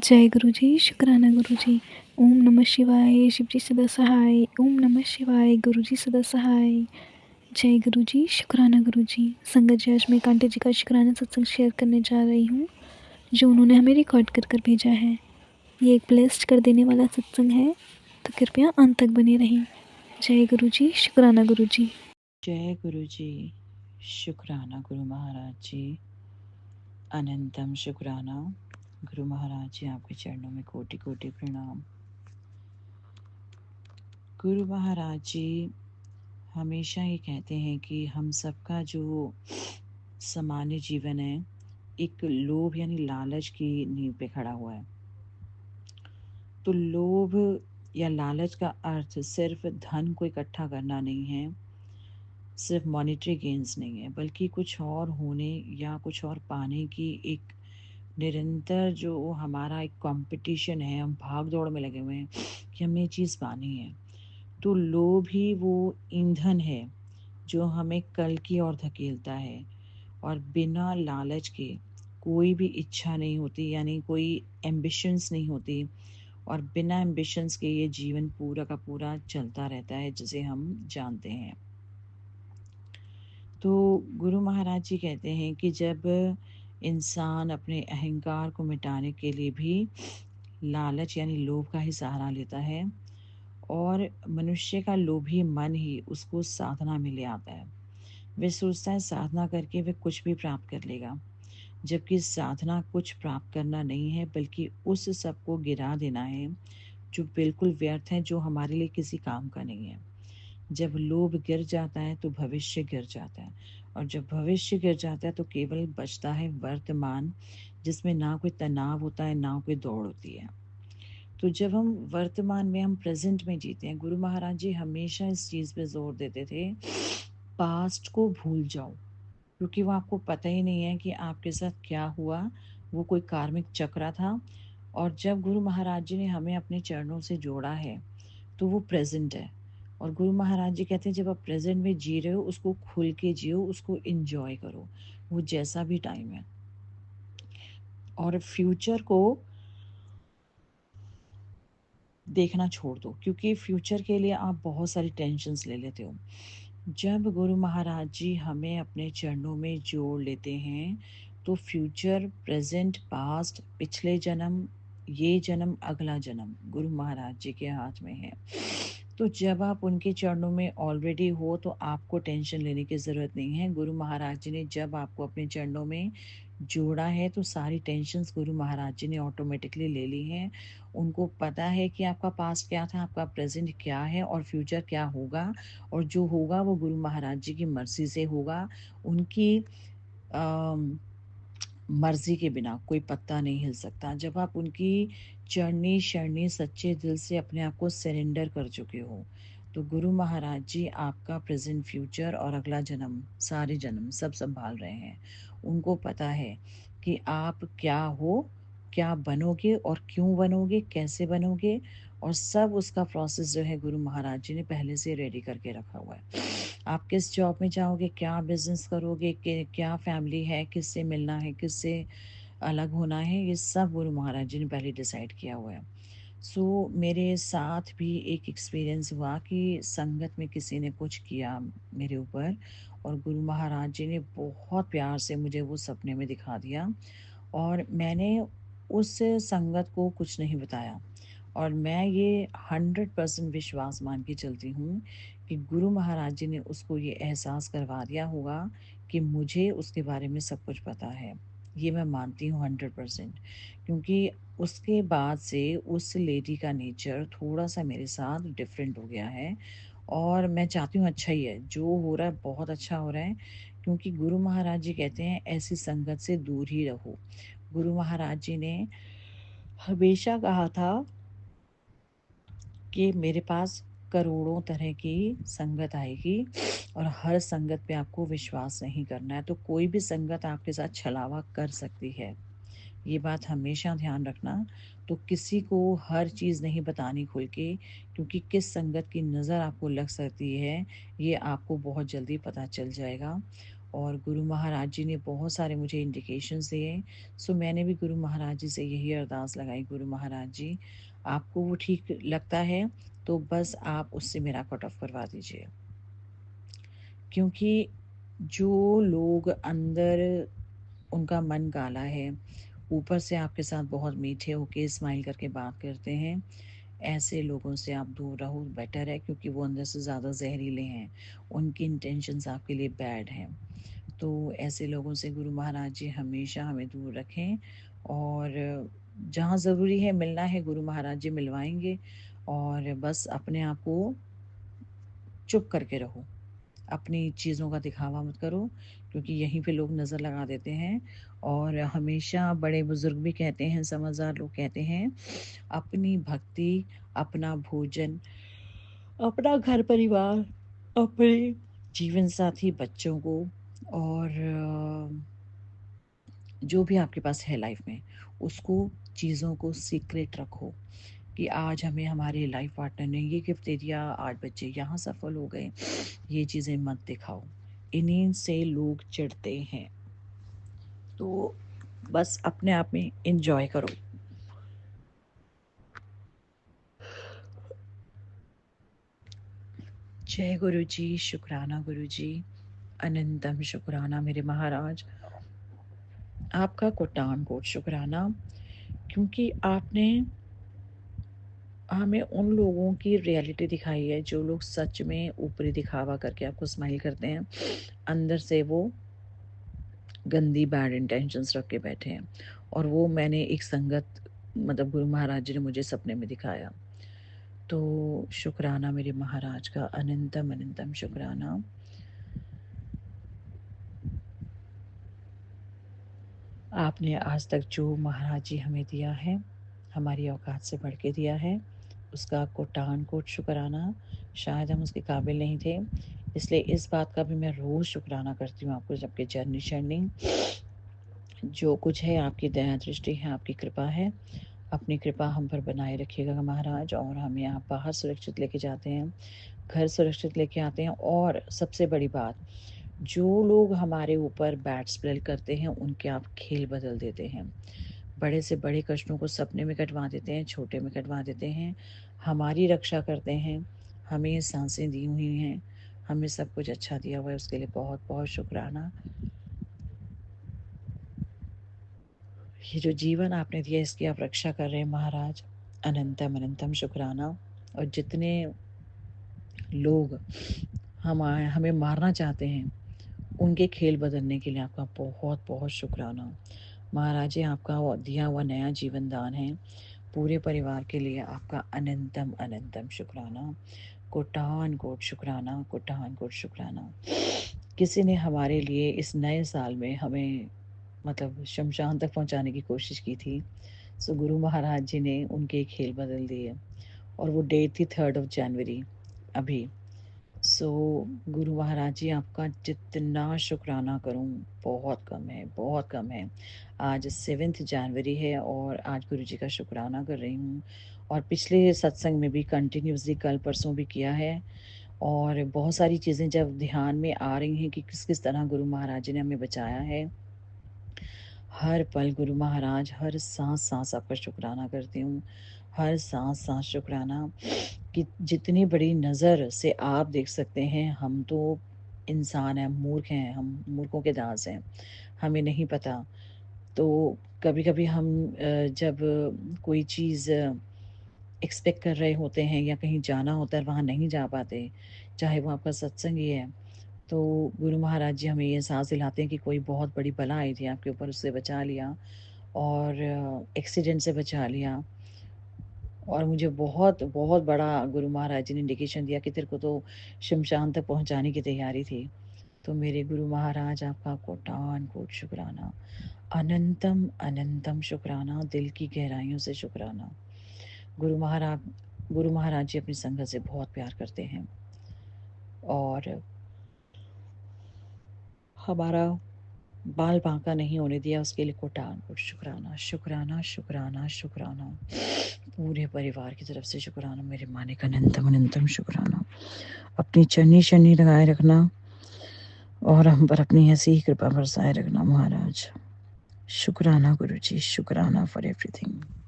जय गुरु जी, शुक्राना गुरु जी। ओम नमः शिवाय, शिव जी सदा सहाय। ओम नमः शिवाय, गुरु जी सदा सहाय। जय गुरु जी, शुक्राना गुरु जी। संगत जी, आज मैं एक आंटी जी का शुक्राना सत्संग शेयर करने जा रही हूँ, जो उन्होंने हमें रिकॉर्ड कर कर भेजा है। ये एक ब्लेस्ड कर देने वाला सत्संग है, तो कृपया अंत तक बने रहें। जय गुरु जी, शुक्राना गुरु जी। जय गुरु जी, शुक्राना गुरु महाराज जी। अनंतम शुक्राना गुरु महाराज जी, आपके चरणों में कोटि कोटि प्रणाम। गुरु महाराज जी हमेशा ये कहते हैं कि हम सबका जो सामान्य जीवन है एक लोभ यानी लालच की नींव पे खड़ा हुआ है। तो लोभ या लालच का अर्थ सिर्फ धन को इकट्ठा करना नहीं है, सिर्फ मॉनेटरी गेन्स नहीं है, बल्कि कुछ और होने या कुछ और पाने की एक निरंतर जो हमारा एक कंपटीशन है, हम भाग दौड़ में लगे हुए हैं कि हमें ये चीज़ पानी है। तो लोभ ही वो ईंधन है जो हमें कल की ओर धकेलता है, और बिना लालच के कोई भी इच्छा नहीं होती, यानी कोई एम्बिशंस नहीं होती, और बिना एम्बिशंस के ये जीवन पूरा का पूरा चलता रहता है, जिसे हम जानते हैं। तो गुरु महाराज जी कहते हैं कि जब इंसान अपने अहंकार को मिटाने के लिए भी लालच यानी लोभ का ही सहारा लेता है, और मनुष्य का लोभी मन ही उसको साधना में ले आता है। वह सोचता है साधना करके वह कुछ भी प्राप्त कर लेगा, जबकि साधना कुछ प्राप्त करना नहीं है, बल्कि उस सब को गिरा देना है जो बिल्कुल व्यर्थ है, जो हमारे लिए किसी काम का नहीं है। जब लोभ गिर जाता है तो भविष्य गिर जाता है, और जब भविष्य गिर जाता है तो केवल बचता है वर्तमान, जिसमें ना कोई तनाव होता है, ना कोई दौड़ होती है। तो जब हम वर्तमान में, हम प्रेजेंट में जीते हैं, गुरु महाराज जी हमेशा इस चीज़ पे जोर देते थे, पास्ट को भूल जाओ, क्योंकि वो आपको पता ही नहीं है कि आपके साथ क्या हुआ। वो कोई कार्मिक चक्र था, और जब गुरु महाराज जी ने हमें अपने चरणों से जोड़ा है तो वो प्रेजेंट है। और गुरु महाराज जी कहते हैं जब आप प्रेजेंट में जी रहे हो, उसको खुल के जियो, उसको इंजॉय करो, वो जैसा भी टाइम है। और फ्यूचर को देखना छोड़ दो, क्योंकि फ्यूचर के लिए आप बहुत सारी टेंशन्स ले लेते हो। जब गुरु महाराज जी हमें अपने चरणों में जोड़ लेते हैं, तो फ्यूचर, प्रेजेंट, पास्ट, पिछले जन्म, ये जन्म, अगला जन्म गुरु महाराज जी के हाथ में है। तो जब आप उनके चरणों में ऑलरेडी हो तो आपको टेंशन लेने की ज़रूरत नहीं है। गुरु महाराज जी ने जब आपको अपने चरणों में जोड़ा है तो सारी टेंशन्स गुरु महाराज जी ने ऑटोमेटिकली ले ली हैं। उनको पता है कि आपका पास्ट क्या था, आपका प्रेजेंट क्या है, और फ्यूचर क्या होगा। और जो होगा वो गुरु महाराज जी की मर्जी से होगा। उनकी अम, मर्जी के बिना कोई पत्ता नहीं हिल सकता। जब आप उनकी चरनी शरणी सच्चे दिल से अपने आप को सरेंडर कर चुके हो, तो गुरु महाराज जी आपका प्रेजेंट, फ्यूचर और अगला जन्म, सारे जन्म सब संभाल रहे हैं। उनको पता है कि आप क्या हो, क्या बनोगे, और क्यों बनोगे, कैसे बनोगे, और सब उसका प्रोसेस जो है गुरु महाराज जी ने पहले से रेडी करके रखा हुआ है। आप किस जॉब में जाओगे, क्या बिजनेस करोगे, क्या फैमिली है, किससे मिलना है, किससे अलग होना है, ये सब गुरु महाराज जी ने पहले डिसाइड किया हुआ है। सो मेरे साथ भी एक एक्सपीरियंस हुआ कि संगत में किसी ने कुछ किया मेरे ऊपर, और गुरु महाराज जी ने बहुत प्यार से मुझे वो सपने में दिखा दिया, और मैंने उस संगत को कुछ नहीं बताया। और मैं ये 100% विश्वास मान के चलती हूँ कि गुरु महाराज जी ने उसको ये एहसास करवा दिया होगा कि मुझे उसके बारे में सब कुछ पता है। ये मैं मानती हूँ 100%, क्योंकि उसके बाद से उस लेडी का नेचर थोड़ा सा मेरे साथ डिफरेंट हो गया है। और मैं चाहती हूँ अच्छा ही है, जो हो रहा है बहुत अच्छा हो रहा है, क्योंकि गुरु महाराज जी कहते हैं ऐसी संगत से दूर ही रहो। गुरु महाराज जी ने हमेशा कहा था कि मेरे पास करोड़ों तरह की संगत आएगी, और हर संगत पे आपको विश्वास नहीं करना है। तो कोई भी संगत आपके साथ छलावा कर सकती है, ये बात हमेशा ध्यान रखना। तो किसी को हर चीज़ नहीं बतानी खुल के, क्योंकि किस संगत की नज़र आपको लग सकती है ये आपको बहुत जल्दी पता चल जाएगा। और गुरु महाराज जी ने बहुत सारे मुझे इंडिकेशंस दिए। सो मैंने भी गुरु महाराज जी से यही अरदास लगाई, गुरु महाराज जी आपको वो ठीक लगता है तो बस आप उससे मेरा कट ऑफ करवा दीजिए। क्योंकि जो लोग अंदर उनका मन काला है, ऊपर से आपके साथ बहुत मीठे होके स्माइल करके बात करते हैं, ऐसे लोगों से आप दूर रहो, बेटर है, क्योंकि वो अंदर से ज़्यादा जहरीले हैं, उनकी इंटेंशंस आपके लिए बैड हैं। तो ऐसे लोगों से गुरु महाराज जी हमेशा हमें दूर रखें। और जहाँ ज़रूरी है मिलना है, गुरु महाराज जी मिलवाएंगे। और बस अपने आप को चुप करके रहो, अपनी चीज़ों का दिखावा मत करो, क्योंकि यहीं पे लोग नज़र लगा देते हैं। और हमेशा बड़े बुजुर्ग भी कहते हैं, समझदार लोग कहते हैं, अपनी भक्ति, अपना भोजन, अपना घर परिवार, अपने जीवन साथी, बच्चों को, और जो भी आपके पास है लाइफ में, उसको, चीज़ों को सीक्रेट रखो। कि आज हमें हमारे लाइफ पार्टनर ने ये गिफ्ट दे दिया, आज बच्चे यहाँ सफल हो गए, ये चीज़ें मत दिखाओ, इन्हीं से लोग चिढ़ते हैं। तो बस अपने आप में इंजॉय करो। जय गुरु जी, शुक्राना गुरु जी, अनंतम शुक्राना मेरे महाराज, आपका कोटान कोट शुक्राना, क्योंकि आपने हमें उन लोगों की रियलिटी दिखाई है जो लोग सच में ऊपरी दिखावा करके आपको स्माइल करते हैं, अंदर से वो गंदी बैड इंटेंशंस रख के बैठे हैं। और वो मैंने एक संगत, मतलब गुरु महाराज जी ने मुझे सपने में दिखाया। तो शुक्राना मेरे महाराज का, अनंतम अनंतम शुक्राना। आपने आज तक जो महाराज जी हमें दिया है, हमारी औकात से बढ़ के दिया है, उसका कोटान कोट शुक्राना। शायद हम उसके काबिल नहीं थे, इसलिए इस बात का भी मैं रोज़ शुक्राना करती हूँ आपको, जबकि जर्नी शर्नी जो कुछ है आपकी दया दृष्टि है, आपकी कृपा है। अपनी कृपा हम पर बनाए रखिएगा महाराज, और हमें आप बाहर सुरक्षित लेके जाते हैं, घर सुरक्षित लेके आते हैं। और सबसे बड़ी बात, जो लोग हमारे ऊपर बैड स्पेल करते हैं, उनके आप खेल बदल देते हैं। बड़े से बड़े कष्टों को सपने में कटवा देते हैं, छोटे में कटवा देते हैं, हमारी रक्षा करते हैं, हमें ये सांसें दी हुई हैं, हमें सब कुछ अच्छा दिया हुआ है, उसके लिए बहुत बहुत शुक्राना। ये जो जीवन आपने दिया, इसकी आप रक्षा कर रहे हैं महाराज, अनंतम अनंतम शुक्राना। और जितने लोग हमें मारना चाहते हैं, उनके खेल बदलने के लिए आपका बहुत बहुत शुक्राना महाराज जी। आपका दिया हुआ नया जीवन दान है, पूरे परिवार के लिए आपका अनंतम अनंतम शुक्राना, कोटान कोट शुक्राना, कोटान कोट शुक्राना। किसी ने हमारे लिए इस नए साल में हमें, मतलब शमशान तक पहुंचाने की कोशिश की थी। सो गुरु महाराज जी ने उनके खेल बदल दिए, और वो डेट थी 3 जनवरी अभी। सो गुरु महाराज जी आपका जितना शुक्राना करूं बहुत कम है, बहुत कम है। आज 7 जनवरी है, और आज गुरु जी का शुक्राना कर रही हूँ, और पिछले सत्संग में भी कंटिन्यूसली कल परसों भी किया है। और बहुत सारी चीज़ें जब ध्यान में आ रही हैं कि किस किस तरह गुरु महाराज जी ने हमें बचाया है, हर पल गुरु महाराज, हर सांस सांस आपका शुक्राना करती हूँ, हर सांस सांस शुक्राना। कि जितनी बड़ी नज़र से आप देख सकते हैं, हम तो इंसान हैं, मूर्ख हैं, हम मूर्खों के दास हैं, हमें नहीं पता। तो कभी कभी हम जब कोई चीज़ एक्सपेक्ट कर रहे होते हैं या कहीं जाना होता है, वहाँ नहीं जा पाते, चाहे वो आपका सत्संग ही है, तो गुरु महाराज जी हमें ये सांस दिलाते हैं कि कोई बहुत बड़ी बला आई थी आपके ऊपर, उससे बचा लिया, और एक्सीडेंट से बचा लिया। और मुझे बहुत बहुत बड़ा गुरु महाराज जी ने इंडिकेशन दिया कि तेरे को तो शमशान तक पहुंचाने की तैयारी थी। तो मेरे गुरु महाराज आपका कोटान कोट शुक्राना, अनंतम अनंतम शुक्राना, दिल की गहराइयों से शुक्राना। गुरु महाराज जी अपनी संगत से बहुत प्यार करते हैं, और हमारा बाल बांका नहीं होने दिया, उसके लिए कोटान कोट शुक्राना, शुक्राना शुक्राना शुक्राना। पूरे परिवार की तरफ से शुक्राना, मेरे मालिक अनंतम अनंतम शुक्राना। अपनी चन्नी शन्नी लगाए रखना, और हम पर अपनी ऐसी ही कृपा बरसाए रखना महाराज। शुक्राना गुरुजी, शुक्राना फॉर एवरीथिंग।